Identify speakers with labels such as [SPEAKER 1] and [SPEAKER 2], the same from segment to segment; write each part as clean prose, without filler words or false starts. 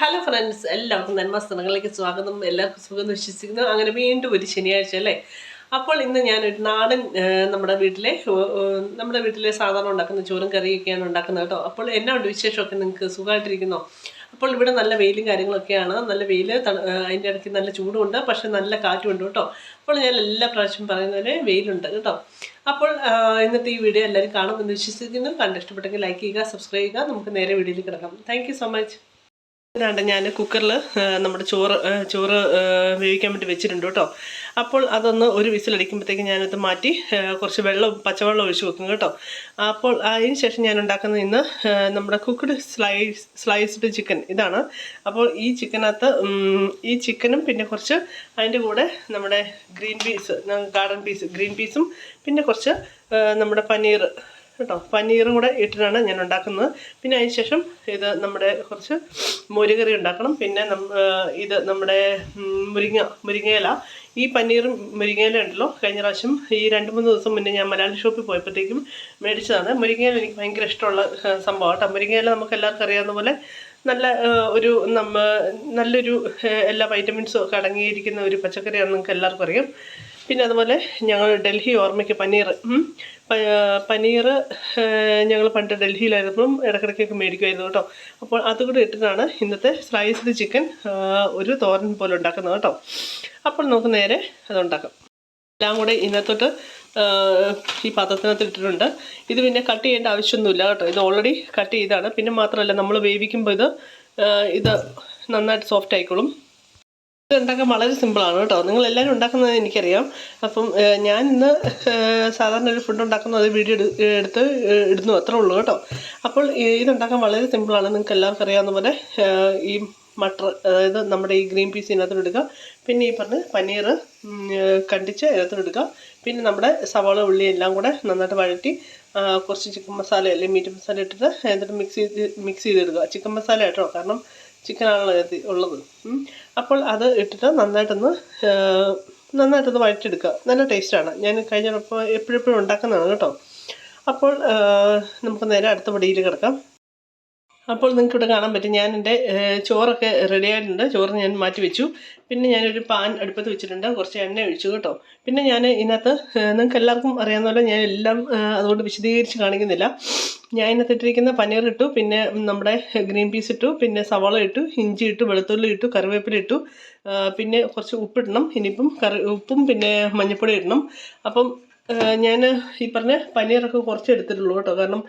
[SPEAKER 1] Hello friends, എല്ലാവർക്കും നന്മസ്തനങ്ങളിലേക്ക് സ്വാഗതം. എല്ലാവർക്കും സുഖം വിശ്വസിക്കുന്നു. അങ്ങനെ വീണ്ടും ഒരു ശനിയാഴ്ച അല്ലേ. അപ്പോൾ ഇന്ന് ഞാനൊരു നാടൻ നമ്മുടെ വീട്ടിലെ സാധാരണ ഉണ്ടാക്കുന്ന ചോറും കറിയൊക്കെയാണ് ഉണ്ടാക്കുന്നത് കേട്ടോ. അപ്പോൾ എന്നാ ഉണ്ട് വിശേഷമൊക്കെ? നിങ്ങൾക്ക് സുഖമായിട്ടിരിക്കുന്നോ? അപ്പോൾ ഇവിടെ നല്ല വെയിലും കാര്യങ്ങളൊക്കെയാണ്. നല്ല വെയിൽ, അതിൻ്റെ ഇടയ്ക്ക് നല്ല ചൂടുമുണ്ട്, പക്ഷെ നല്ല കാറ്റുമുണ്ട് കേട്ടോ. അപ്പോൾ ഞാൻ എല്ലാ പ്രാവശ്യം പറയുന്നതിന് വെയിലുണ്ട് കേട്ടോ. അപ്പോൾ ഇന്നത്തെ ഈ വീഡിയോ എല്ലാവരും കാണുമെന്ന് വിശ്വസിക്കുന്നു. കണ്ടിഷ്ടപ്പെട്ടെങ്കിൽ ലൈക്ക് ചെയ്യുക, സബ്സ്ക്രൈബ് ചെയ്യുക. നമുക്ക് നേരെ വീഡിയോയിൽ കിടക്കാം. Thank you so much. ഇതാണ്ട് ഞാൻ കുക്കറിൽ നമ്മുടെ ചോറ് വേവിക്കാൻ വേണ്ടി വെച്ചിട്ടുണ്ട് കേട്ടോ. അപ്പോൾ അതൊന്ന് ഒരു വിസിലടിക്കുമ്പോഴത്തേക്ക് ഞാനത് മാറ്റി കുറച്ച് പച്ചവെള്ളം ഒഴിച്ച് വെക്കും കേട്ടോ. അപ്പോൾ അതിന് ശേഷം ഞാൻ ഉണ്ടാക്കുന്നത് ഇന്ന് നമ്മുടെ കുക്ക്ഡ് സ്ലൈസ്ഡ് ചിക്കൻ ഇതാണ്. അപ്പോൾ ഈ ചിക്കനും പിന്നെ കുറച്ച് അതിൻ്റെ കൂടെ നമ്മുടെ ഗ്രീൻ പീസും പിന്നെ കുറച്ച് നമ്മുടെ പനീർ കേട്ടോ, പനീറും കൂടെ ഇട്ടിട്ടാണ് ഞാൻ ഉണ്ടാക്കുന്നത്. പിന്നെ അതിന് ശേഷം ഇത് നമ്മുടെ കുറച്ച് മോരുകറി ഉണ്ടാക്കണം. പിന്നെ ഇത് നമ്മുടെ മുരിങ്ങയില. ഈ പനീറും മുരിങ്ങയില ഉണ്ടല്ലോ, കഴിഞ്ഞ പ്രാവശ്യം ഈ 2-3 ദിവസം മുന്നേ ഞാൻ മലയാളി ഷോപ്പിൽ പോയപ്പോഴത്തേക്കും മേടിച്ചതാണ്. മുരിങ്ങയില എനിക്ക് ഭയങ്കര ഇഷ്ടമുള്ള സംഭവം കേട്ടോ. മുരിങ്ങയില നമുക്ക് എല്ലാവർക്കും അറിയാവുന്ന പോലെ നല്ലൊരു എല്ലാ വൈറ്റമിൻസും ഒക്കെ അടങ്ങിയിരിക്കുന്ന ഒരു പച്ചക്കറിയാണെന്ന് നിങ്ങൾക്ക് എല്ലാവർക്കും അറിയാം. പിന്നെ അതുപോലെ ഞങ്ങൾ ഡൽഹി ഓർമ്മയ്ക്ക് പനീർ ഞങ്ങൾ പണ്ട് ഡൽഹിയിലായിരുന്നപ്പം ഇടയ്ക്കിടയ്ക്കൊക്കെ മേടിക്കുമായിരുന്നു കേട്ടോ. അപ്പോൾ അതുകൂടെ ഇട്ടിട്ടാണ് ഇന്നത്തെ സ്ലൈസ്ഡ് ചിക്കൻ ഒരു തോരൻ പോലെ ഉണ്ടാക്കുന്നത് കേട്ടോ. അപ്പോൾ നമുക്ക് നേരെ അതുണ്ടാക്കാം. എല്ലാം കൂടെ ഇന്നത്തോട്ട് ഈ പാത്രത്തിനകത്ത് ഇട്ടിട്ടുണ്ട്. ഇത് പിന്നെ കട്ട് ചെയ്യേണ്ട ആവശ്യമൊന്നുമില്ല കേട്ടോ. ഇത് ഓൾറെഡി കട്ട് ചെയ്താണ്. പിന്നെ മാത്രമല്ല, നമ്മൾ വേവിക്കുമ്പോൾ ഇത് നന്നായിട്ട് സോഫ്റ്റ് ആയിക്കോളും. ഇത് ഉണ്ടാക്കാൻ വളരെ സിമ്പിളാണ് കേട്ടോ. നിങ്ങളെല്ലാവരും ഉണ്ടാക്കുന്നത് എനിക്കറിയാം. അപ്പം ഞാൻ ഇന്ന് സാധാരണ ഒരു ഫുഡ് ഉണ്ടാക്കുന്നത് വീഡിയോ എടുത്ത് ഇടുന്നു, അത്രേ ഉള്ളൂ കേട്ടോ. അപ്പോൾ ഇതുണ്ടാക്കാൻ വളരെ സിമ്പിളാണ്. നിങ്ങൾക്ക് എല്ലാവർക്കും അറിയാവുന്ന പോലെ ഈ മട്ടർ, അതായത് നമ്മുടെ ഈ ഗ്രീൻ പീസ് ഇതിനകത്തോട്ട് എടുക്കുക. പിന്നെ ഈ പറഞ്ഞ് പനീർ കണ്ടിച്ച് ഇതിനകത്തോട്ട് എടുക്കുക. പിന്നെ നമ്മുടെ സവാള ഉള്ളി എല്ലാം കൂടെ നന്നായിട്ട് വഴറ്റി കുറച്ച് ചിക്കൻ മസാല അല്ലെങ്കിൽ മീറ്റ് മസാല ഇട്ടിട്ട് എന്നിട്ട് മിക്സ് ചെയ്തെടുക്കുക. ചിക്കൻ മസാല കേട്ടോ, കാരണം ചിക്കനാണല്ലോ ഉള്ളത്. അപ്പോൾ അത് ഇട്ടിട്ട് നന്നായിട്ടൊന്ന് വഴറ്റിയെടുക്കുക. നല്ല ടേസ്റ്റാണ്. ഞാൻ എപ്പോഴും ഉണ്ടാക്കുന്നതാണ് കേട്ടോ. അപ്പോൾ നമുക്ക് നേരെ അടുത്ത പടിയിൽ കിടക്കാം. അപ്പോൾ നിങ്ങൾക്കിവിടെ കാണാൻ പറ്റും, ഞാൻ എൻ്റെ ചോറൊക്കെ റെഡി ആയിട്ടുണ്ട്. ചോറ് ഞാൻ മാറ്റി വെച്ചു. പിന്നെ ഞാനൊരു പാൻ അടുപ്പത്ത് വെച്ചിട്ടുണ്ട്, കുറച്ച് എണ്ണ ഒഴിച്ചു കേട്ടോ. പിന്നെ ഞാൻ ഇതിനകത്ത് നിങ്ങൾക്ക് എല്ലാവർക്കും അറിയാവുന്ന പോലെ ഞാൻ എല്ലാം അതുകൊണ്ട് വിശദീകരിച്ച് കാണിക്കുന്നില്ല. ഞാൻ ഇതിനകത്ത് ഇട്ടിരിക്കുന്ന പനീർ ഇട്ടു, പിന്നെ നമ്മുടെ ഗ്രീൻ പീസ് ഇട്ടു, പിന്നെ സവാള ഇട്ടു, ഇഞ്ചി ഇട്ടു, വെളുത്തുള്ളി ഇട്ടു, കറിവേപ്പില ഇട്ടു, പിന്നെ കുറച്ച് ഉപ്പിടണം. ഇനിയിപ്പം ഉപ്പും പിന്നെ മഞ്ഞൾപ്പൊടി ഇടണം. അപ്പം ഞാൻ ഈ പറഞ്ഞ പനീറൊക്കെ കുറച്ച് എടുത്തിട്ടുള്ളൂ കേട്ടോ. കാരണം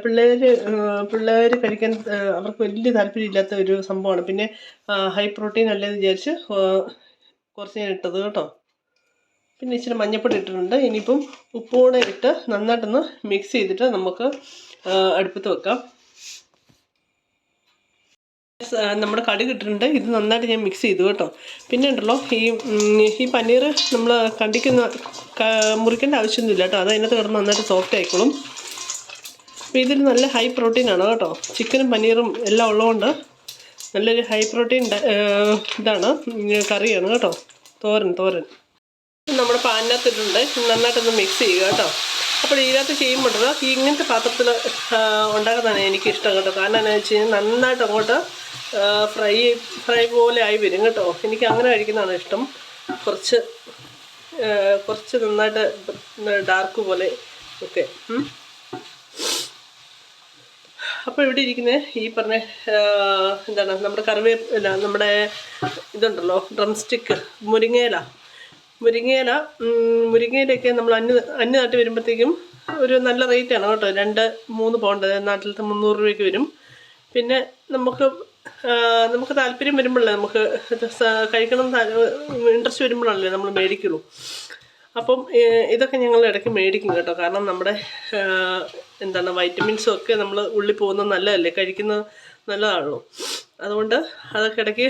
[SPEAKER 1] പിള്ളേർ കഴിക്കാൻ അവർക്ക് വലിയ താല്പര്യമില്ലാത്ത ഒരു സംഭവമാണ്. പിന്നെ ഹൈ പ്രോട്ടീൻ അല്ലെന്ന് വിചാരിച്ച് കുറച്ച് ഞാൻ ഇട്ടത് കേട്ടോ. പിന്നെ ഇച്ചിരി മഞ്ഞൾപ്പൊടി ഇട്ടിട്ടുണ്ട്. ഇനിയിപ്പം ഉപ്പുകൂടെ ഇട്ട് നന്നായിട്ടൊന്ന് മിക്സ് ചെയ്തിട്ട് നമുക്ക് അടുപ്പത്ത് വെക്കാം. നമ്മുടെ കടുക് ഇട്ടിട്ടുണ്ട്. ഇത് നന്നായിട്ട് ഞാൻ മിക്സ് ചെയ്തു കേട്ടോ. പിന്നെ ഉണ്ടല്ലോ, ഈ പനീർ നമ്മൾ മുറിക്കേണ്ട ആവശ്യമൊന്നുമില്ല കേട്ടോ. അത് അതിനകത്ത് കിടന്ന് നന്നായിട്ട് സോഫ്റ്റ് ആയിക്കോളും. അപ്പോൾ ഇതിൽ നല്ല ഹൈ പ്രോട്ടീനാണ് കേട്ടോ. ചിക്കനും പനീറും എല്ലാം ഉള്ളതുകൊണ്ട് നല്ലൊരു ഹൈ പ്രോട്ടീൻ ഇതാണ്, കറിയാണ് കേട്ടോ. തോരൻ നമ്മുടെ പാനിനകത്ത് ഇട്ടിട്ടുണ്ട്. നന്നായിട്ടൊന്ന് മിക്സ് ചെയ്യുക കേട്ടോ. അപ്പോൾ ഇതിനകത്ത് ചെയ്യുമ്പോഴല്ലോ ഇങ്ങനത്തെ പാത്രത്തിൽ ഉണ്ടാക്കുന്നതാണ് എനിക്കിഷ്ടം കേട്ടോ. കാരണം എന്താണെന്ന് വെച്ച് കഴിഞ്ഞാൽ നന്നായിട്ട് അങ്ങോട്ട് ഫ്രൈ പോലെ ആയി വരും കേട്ടോ. എനിക്ക് അങ്ങനെ കഴിക്കുന്നതാണ് ഇഷ്ടം. കുറച്ച് നന്നായിട്ട് ഡാർക്ക് പോലെ ഒക്കെ. അപ്പോൾ ഇവിടെ ഇരിക്കുന്ന ഈ പറഞ്ഞ എന്താണ് നമ്മുടെ നമ്മുടെ ഇതുണ്ടല്ലോ, ഡ്രം സ്റ്റിക്ക്, മുരിങ്ങയിലൊക്കെ നമ്മൾ അന്യ നാട്ടിൽ വരുമ്പോഴത്തേക്കും ഒരു നല്ല റേറ്റാണ് കേട്ടോ. 2-3 പൗണ്ട് നാട്ടിലത്തെ 300 രൂപയ്ക്ക് വരും. പിന്നെ നമുക്ക് താല്പര്യം വരുമ്പോഴല്ലേ, നമുക്ക് കഴിക്കണം ഇൻട്രസ്റ്റ് വരുമ്പോഴാണല്ലേ നമ്മൾ മേടിക്കുള്ളൂ. അപ്പം ഇതൊക്കെ ഞങ്ങൾ ഇടയ്ക്ക് മേടിക്കും കേട്ടോ. കാരണം നമ്മുടെ വൈറ്റമിൻസും ഒക്കെ നമ്മൾ ഉള്ളിൽ പോകുന്നത് നല്ലതല്ലേ, കഴിക്കുന്നത് നല്ലതാണല്ലോ. അതുകൊണ്ട് അതൊക്കെ ഇടയ്ക്ക്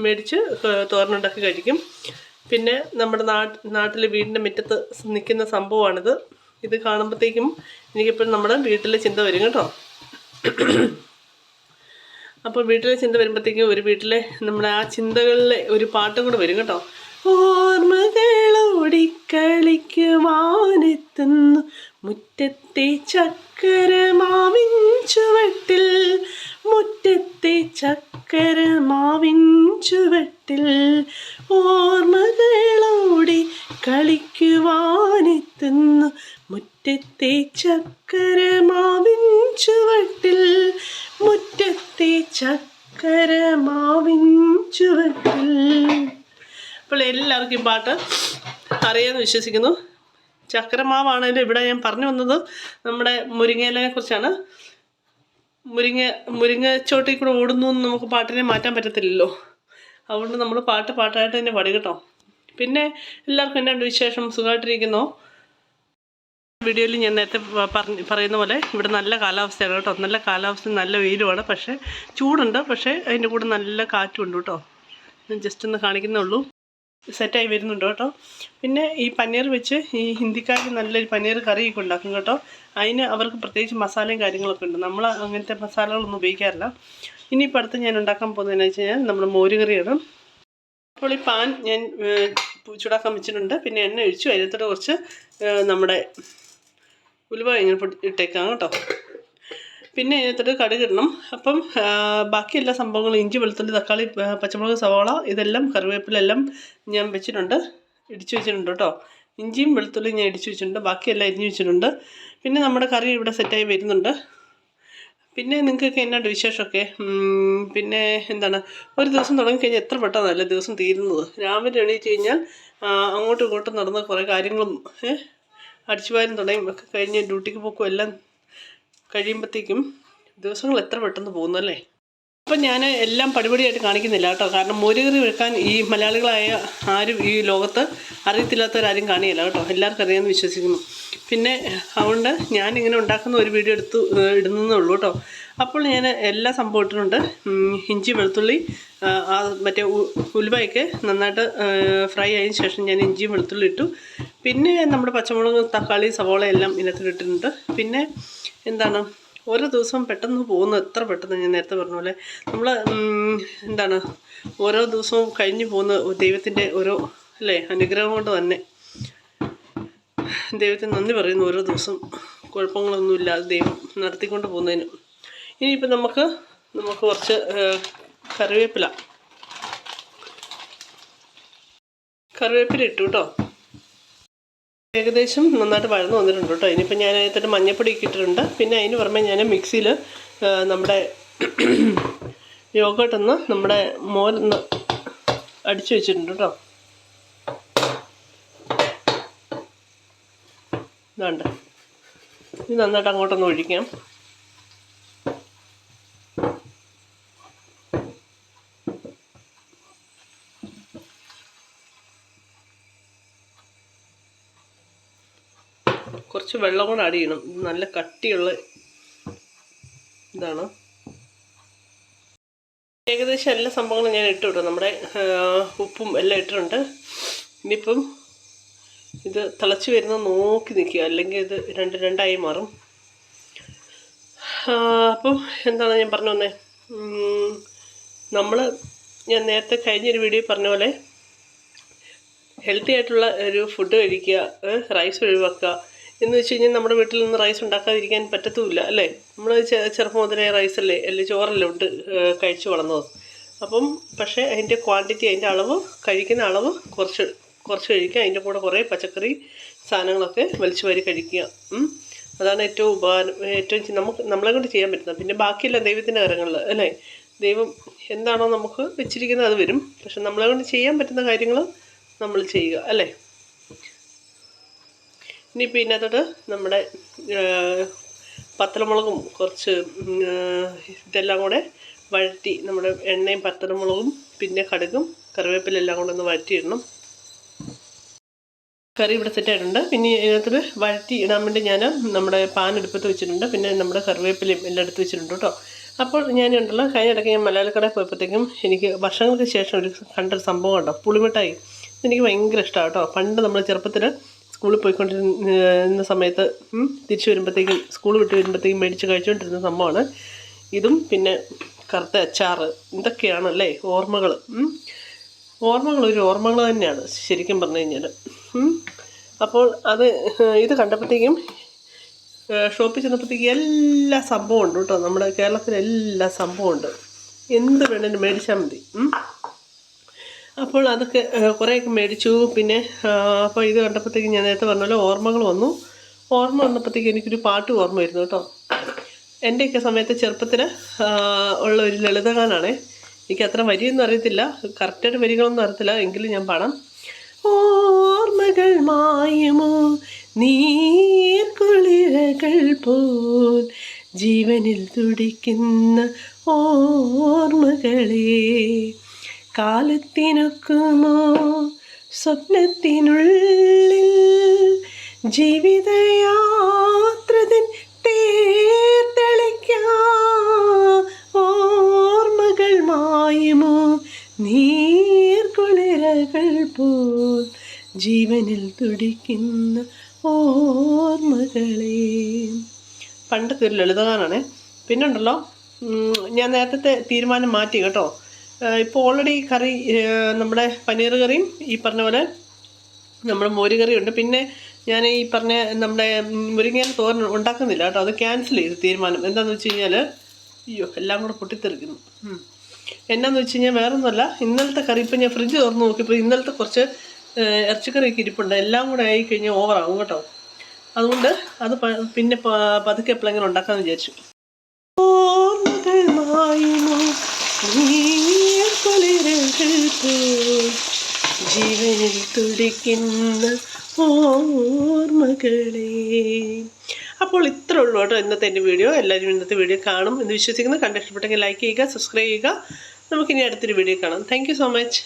[SPEAKER 1] മേടിച്ച് തോരനുണ്ടാക്കി കഴിക്കും. പിന്നെ നമ്മുടെ നാട്ടിലെ വീടിൻ്റെ മുറ്റത്ത് നിൽക്കുന്ന സംഭവമാണിത്. ഇത് കാണുമ്പോഴത്തേക്കും എനിക്കെപ്പോഴും നമ്മുടെ വീട്ടിലെ ചിന്ത വരും കേട്ടോ. അപ്പോൾ വീട്ടിലെ ചിന്ത വരുമ്പോഴത്തേക്കും ഒരു വീട്ടിലെ നമ്മുടെ ആ ചിന്തകളിലെ ഒരു പാട്ടും കൂടെ വരും കേട്ടോ. ഓർമ്മകളോടിക്കളിക്കുവാനെത്തുന്നു മുറ്റത്തെ ചക്കരമാവിൻ ചുവട്ടിൽ, മുറ്റത്തെ ചക്ക ചക്കരമാവിൻ ചുവട്ടിൽ ഓർമ്മകളോടി കളിക്കുവാനെത്തുന്നു. മുറ്റത്തെ ചക്കരമാവിൻ ചുവട്ടിൽ, മുറ്റത്തെ ചക്കരമാവിൻ ചുവട്ടിൽ. അപ്പോൾ എല്ലാവർക്കും ഈ പാട്ട് അറിയാമെന്ന് വിശ്വസിക്കുന്നു. ചക്കരമാവാണേലും ഇവിടെ ഞാൻ പറഞ്ഞു വന്നത് നമ്മുടെ മുരിങ്ങയിലയെ കുറിച്ചാണ്. മുരിങ്ങച്ചോട്ടിൽ കൂടെ ഓടുന്നു എന്ന് നമുക്ക് പാട്ടിനെ മാറ്റാൻ പറ്റത്തില്ലല്ലോ. അതുകൊണ്ട് നമ്മൾ പാട്ടായിട്ട് തന്നെ പാടി കേട്ടോ. പിന്നെ എല്ലാവർക്കും എന്നാണ്ട് വിശേഷം? സുഖമായിട്ടിരിക്കുന്നോ? വീഡിയോയിൽ ഞാൻ നേരത്തെ പറയുന്ന പോലെ ഇവിടെ നല്ല കാലാവസ്ഥയാണ് കേട്ടോ. നല്ല കാലാവസ്ഥ, നല്ല വെയിലുമാണ്. പക്ഷേ ചൂടുണ്ട്, പക്ഷേ അതിൻ്റെ കൂടെ നല്ല കാറ്റുണ്ട് കേട്ടോ. ഞാൻ ജസ്റ്റ് ഒന്ന് കാണിക്കുന്നേ ഉള്ളൂ. സെറ്റായി വരുന്നുണ്ട് കേട്ടോ. പിന്നെ ഈ പനീർ വെച്ച് ഈ ഹിന്ദിക്കാർക്ക് നല്ലൊരു പനീർ കറിയൊക്കെ ഉണ്ടാക്കും കേട്ടോ. അതിന് അവർക്ക് പ്രത്യേകിച്ച് മസാലയും കാര്യങ്ങളൊക്കെ ഉണ്ട്. നമ്മൾ അങ്ങനത്തെ മസാലകളൊന്നും ഉപയോഗിക്കാറില്ല. ഇനിയിപ്പോൾ അടുത്ത് ഞാൻ ഉണ്ടാക്കാൻ പോകുന്നതെന്ന് വെച്ച് കഴിഞ്ഞാൽ നമ്മൾ മോരുകറിയാണ്. അപ്പോൾ ഈ പാൻ ഞാൻ ചൂടാക്കാൻ വെച്ചിട്ടുണ്ട്. പിന്നെ എണ്ണ ഒഴിച്ചു. അതിനകത്തോട്ട് കുറച്ച് നമ്മുടെ ഉലുവ ഇങ്ങനെ ഇട്ടേക്കാം കേട്ടോ. പിന്നെ അതിനകത്തോട്ട് കടുകിടണം. അപ്പം ബാക്കി എല്ലാ സംഭവങ്ങളും ഇഞ്ചി, വെളുത്തുള്ളി, തക്കാളി, പച്ചമുളക്, സവാള, ഇതെല്ലാം കറിവേപ്പിലെല്ലാം ഞാൻ വെച്ചിട്ടുണ്ട്, ഇടിച്ചു വെച്ചിട്ടുണ്ട് കേട്ടോ. ഇഞ്ചിയും വെളുത്തുള്ളിയും ഞാൻ ഇടിച്ചു വെച്ചിട്ടുണ്ട്. ബാക്കിയെല്ലാം അരിഞ്ഞു വെച്ചിട്ടുണ്ട്. പിന്നെ നമ്മുടെ കറി ഇവിടെ സെറ്റായി വരുന്നുണ്ട്. പിന്നെ നിങ്ങൾക്കൊക്കെ എന്നാണ്ട് വിശേഷമൊക്കെ? പിന്നെ എന്താണ്, ഒരു ദിവസം തുടങ്ങിക്കഴിഞ്ഞാൽ എത്ര പെട്ടെന്നല്ല ദിവസം തീരുന്നത്. രാവിലെ എണീറ്റ് കഴിഞ്ഞാൽ അങ്ങോട്ടും ഇങ്ങോട്ടും നടന്ന കുറേ കാര്യങ്ങളും അടിച്ചുവാരും തുടങ്ങി ഒക്കെ കഴിഞ്ഞ് ഡ്യൂട്ടിക്ക് പോക്കും എല്ലാം കഴിയുമ്പോഴത്തേക്കും ദിവസങ്ങൾ എത്ര പെട്ടെന്ന് പോകുന്നു അല്ലേ. അപ്പം ഞാൻ എല്ലാം പടിപടിയായിട്ട് കാണിക്കുന്നില്ല കേട്ടോ. കാരണം മോരുകറി വെക്കാൻ ഈ മലയാളികളായ ആരും ഈ ലോകത്ത് അറിയത്തില്ലാത്തവരാരും കാണിയില്ല കേട്ടോ. എല്ലാവർക്കും അറിയാമെന്ന് വിശ്വസിക്കുന്നു. പിന്നെ അതുകൊണ്ട് ഞാനിങ്ങനെ ഉണ്ടാക്കുന്ന ഒരു വീഡിയോ ഇടുന്നതേ ഉള്ളൂ കേട്ടോ. അപ്പോൾ ഞാൻ എല്ലാ സംഭവം ഇട്ടിട്ടുണ്ട്. ഇഞ്ചി, വെളുത്തുള്ളി, മറ്റേ ഉലുവയൊക്കെ നന്നായിട്ട് ഫ്രൈ ആയതിനു ശേഷം ഞാൻ ഇഞ്ചിയും വെളുത്തുള്ളി ഇട്ടു. പിന്നെ നമ്മുടെ പച്ചമുളക്, തക്കാളി, സവോള എല്ലാം ഇതിനകത്ത് ഇട്ടിട്ടുണ്ട്. പിന്നെ എന്താണ്, ഓരോ ദിവസവും പെട്ടെന്ന് പോകുന്നു. എത്ര പെട്ടെന്ന്, ഞാൻ നേരത്തെ പറഞ്ഞ പോലെ നമ്മൾ എന്താണ് ഓരോ ദിവസവും കഴിഞ്ഞു പോകുന്ന ദൈവത്തിൻ്റെ ഓരോ അല്ലേ അനുഗ്രഹം കൊണ്ട് തന്നെ ദൈവത്തിന് നന്ദി പറയുന്നു. ഓരോ ദിവസം കുഴപ്പങ്ങളൊന്നുമില്ലാതെ ദൈവം നടത്തിക്കൊണ്ട് പോകുന്നതിന്. ഇനിയിപ്പോൾ നമുക്ക് കുറച്ച് കറിവേപ്പില ഇട്ടു കേട്ടോ. ഏകദേശം നന്നായിട്ട് വഴന്ന് വന്നിട്ടുണ്ട് കേട്ടോ. ഇനിയിപ്പോൾ ഞാൻ അതിനകത്തോട്ട് മഞ്ഞപ്പൊടിയൊക്കെ ഇട്ടിട്ടുണ്ട്. പിന്നെ അതിന് പുറമെ ഞാൻ മിക്സിയിൽ നമ്മുടെ യോഗട്ടൊന്ന് നമ്മുടെ മോരൊന്ന് അടിച്ചു വെച്ചിട്ടുണ്ട് കേട്ടോ. ഇതാണ്ട് ഇത് നന്നായിട്ട് അങ്ങോട്ടൊന്ന് ഒഴിക്കാം. കുറച്ച് വെള്ളം കൂടെ ആഡ് ചെയ്യണം. ഇത് നല്ല കട്ടിയുള്ള ഇതാണ്. ഏകദേശം എല്ലാ സംഭവങ്ങളും ഞാൻ ഇട്ടു കേട്ടോ. നമ്മുടെ ഉപ്പും എല്ലാം ഇട്ടിട്ടുണ്ട്. ഇനിയിപ്പം ഇത് തിളച്ച് വരുന്നത് നോക്കി നിൽക്കുക, അല്ലെങ്കിൽ ഇത് രണ്ടായി മാറും. അപ്പം എന്താണ് ഞാൻ പറഞ്ഞു വന്നേ, ഞാൻ നേരത്തെ കഴിഞ്ഞൊരു വീഡിയോ പറഞ്ഞ പോലെ ഹെൽത്തി ആയിട്ടുള്ള ഒരു ഫുഡ് കഴിക്കുക, റൈസ് ഒഴിവാക്കുക. എന്ന് വെച്ച് കഴിഞ്ഞാൽ നമ്മുടെ വീട്ടിൽ നിന്ന് റൈസ് ഉണ്ടാക്കാതിരിക്കാൻ പറ്റത്തുമില്ല അല്ലേ. നമ്മൾ ചെറുപ്പം മുതലേ റൈസല്ലേ ചോറല്ലേ ഉണ്ട് കഴിച്ചു വളർന്നത്. അപ്പം പക്ഷേ അതിൻ്റെ ക്വാണ്ടിറ്റി, അതിൻ്റെ അളവ്, കഴിക്കുന്ന അളവ് കുറച്ച് കഴിക്കുക. അതിൻ്റെ കൂടെ കുറേ പച്ചക്കറി സാധനങ്ങളൊക്കെ വലിച്ചു വാരി കഴിക്കുക. അതാണ് ഏറ്റവും ഉപകാരം, നമ്മളെ കൊണ്ട് ചെയ്യാൻ പറ്റുന്നത്. പിന്നെ ബാക്കിയെല്ലാം ദൈവത്തിൻ്റെ കാര്യങ്ങളിൽ അല്ലേ. ദൈവം എന്താണോ നമുക്ക് വെച്ചിരിക്കുന്നത് അത് വരും. പക്ഷെ നമ്മളെ കൊണ്ട് ചെയ്യാൻ പറ്റുന്ന കാര്യങ്ങൾ നമ്മൾ ചെയ്യുക അല്ലേ. ഇനിയിപ്പോൾ ഇതിനകത്തോട്ട് നമ്മുടെ പത്തലമുളകും കുറച്ച് ഇതെല്ലാം കൂടെ വഴറ്റി, നമ്മുടെ എണ്ണയും പത്തലമുളകും പിന്നെ കടുകും കറിവേപ്പിലെല്ലാം കൂടെ ഒന്ന് വഴറ്റിയിടണം. കറി ഇവിടെ സെറ്റായിട്ടുണ്ട്. പിന്നെ ഇതിനകത്ത് വഴറ്റി ഇടാൻ വേണ്ടി ഞാൻ നമ്മുടെ പാൻ എടുപ്പത്ത് വെച്ചിട്ടുണ്ട്. പിന്നെ നമ്മുടെ കറിവേപ്പിലയും എല്ലാം എടുത്ത് വെച്ചിട്ടുണ്ട് കേട്ടോ. അപ്പോൾ ഞാനുണ്ടല്ലോ കഴിഞ്ഞിടയ്ക്ക് ഞാൻ മലയാളക്കടയിൽ പോയപ്പോഴത്തേക്കും എനിക്ക് വർഷങ്ങൾക്ക് ശേഷം കണ്ടൊരു സംഭവം ഉണ്ടോ, പുളിമിഠായി. എനിക്ക് ഭയങ്കര ഇഷ്ടമാണ് കേട്ടോ. പണ്ട് നമ്മൾ ചെറുപ്പത്തിൽ സ്കൂളിൽ പോയിക്കൊണ്ടിരുന്ന സമയത്ത് തിരിച്ചു വരുമ്പോഴത്തേക്കും, സ്കൂൾ വിട്ട് വരുമ്പോഴത്തേക്കും മേടിച്ച് കഴിച്ചുകൊണ്ടിരുന്ന സംഭവമാണ് ഇതും. പിന്നെ കറുത്ത അച്ചാറ്, ഇതൊക്കെയാണ് അല്ലേ ഓർമ്മകൾ. ഒരു ഓർമ്മകൾ തന്നെയാണ് ശരിക്കും പറഞ്ഞു കഴിഞ്ഞാൽ. അപ്പോൾ ഇത് കണ്ടപ്പോഴത്തേക്കും ഷോപ്പിൽ ചെന്നപ്പോഴത്തേക്കും എല്ലാ സംഭവം ഉണ്ട് കേട്ടോ. നമ്മുടെ കേരളത്തിൽ എല്ലാ സംഭവം ഉണ്ട്. എന്ത് വേണേലും മേടിച്ചാൽ മതി. അപ്പോൾ അതൊക്കെ കുറേയൊക്കെ മേടിച്ചു. പിന്നെ അപ്പോൾ ഇത് കണ്ടപ്പോഴത്തേക്ക് ഞാൻ നേരത്തെ പറഞ്ഞ ഓർമ്മകൾ വന്നു. ഓർമ്മ വന്നപ്പോഴത്തേക്ക് എനിക്കൊരു പാട്ട് ഓർമ്മ വരുന്നു കേട്ടോ. എൻ്റെയൊക്കെ സമയത്ത് ചെറുപ്പത്തിൽ ഉള്ള ഒരു ലളിതഗാനാണ്. എനിക്ക് അത്ര വരിയൊന്നും അറിയത്തില്ല, കറക്റ്റായിട്ട് വരികളൊന്നും അറിയത്തില്ല, എങ്കിലും ഞാൻ പാടാം. ഓർമ്മകൾ മായുമോ നീർക്കുളിരകൾ പോൽ ജീവനിൽ തുടിക്കുന്ന ഓർമ്മകളെ, കാലത്തിനൊക്കുമോ സ്വപ്നത്തിനുള്ളിൽ ജീവിതയാത്രതിൻ ഓർമ്മകൾ മായുമോ നീർക്കുളിരകൾ പോൽ ജീവനിൽ തുടിക്കുന്ന ഓർമ്മകളെ. പണ്ടത്തെ ഒരു ലളിതഗാനാണ്. പിന്നെ ഉണ്ടല്ലോ, ഞാൻ നേരത്തെ തീരുമാനം മാറ്റി കേട്ടോ. ഇപ്പോൾ ഓൾറെഡി കറി നമ്മുടെ പനീർ കറിയും ഈ പറഞ്ഞ പോലെ നമ്മുടെ മോര് കറിയുണ്ട്. പിന്നെ ഞാൻ ഈ പറഞ്ഞ നമ്മുടെ മുരിങ്ങ തോരൻ ഉണ്ടാക്കുന്നില്ല കേട്ടോ. അത് ക്യാൻസൽ ചെയ്തു തീരുമാനം. എന്താണെന്ന് വെച്ച് കഴിഞ്ഞാൽ എല്ലാം കൂടെ പൊട്ടിത്തെറിക്കുന്നു. എന്നാന്ന് വെച്ച് കഴിഞ്ഞാൽ വേറൊന്നുമല്ല, ഇന്നലത്തെ കറി ഇപ്പം ഞാൻ ഫ്രിഡ്ജ് തുറന്ന് നോക്കിയപ്പോൾ ഇന്നലത്തെ കുറച്ച് ഇറച്ചിക്കറിയൊക്കെ ഇരിപ്പുണ്ട്. എല്ലാം കൂടെ ആയി കഴിഞ്ഞാൽ ഓവറാകും കേട്ടോ. അതുകൊണ്ട് അത് പിന്നെ പതുക്കെ എപ്പോഴെങ്കിലും ഉണ്ടാക്കാമെന്ന് വിചാരിച്ചു. ജീവനിൽ തുടിക്കുന്ന ഓർമ്മകളെ. അപ്പോൾ ഇത്രേ ഉള്ളൂ കേട്ടോ ഇന്നത്തെ എൻ്റെ വീഡിയോ. എല്ലാവരും ഇന്നത്തെ വീഡിയോ കാണും എന്ന് വിശ്വസിക്കുന്നു. കണ്ടിഷ്ടപ്പെട്ടെങ്കിൽ ലൈക്ക് ചെയ്യുക, സബ്സ്ക്രൈബ് ചെയ്യുക. നമുക്കിനി അടുത്തൊരു വീഡിയോ കാണാം. Thank you so much.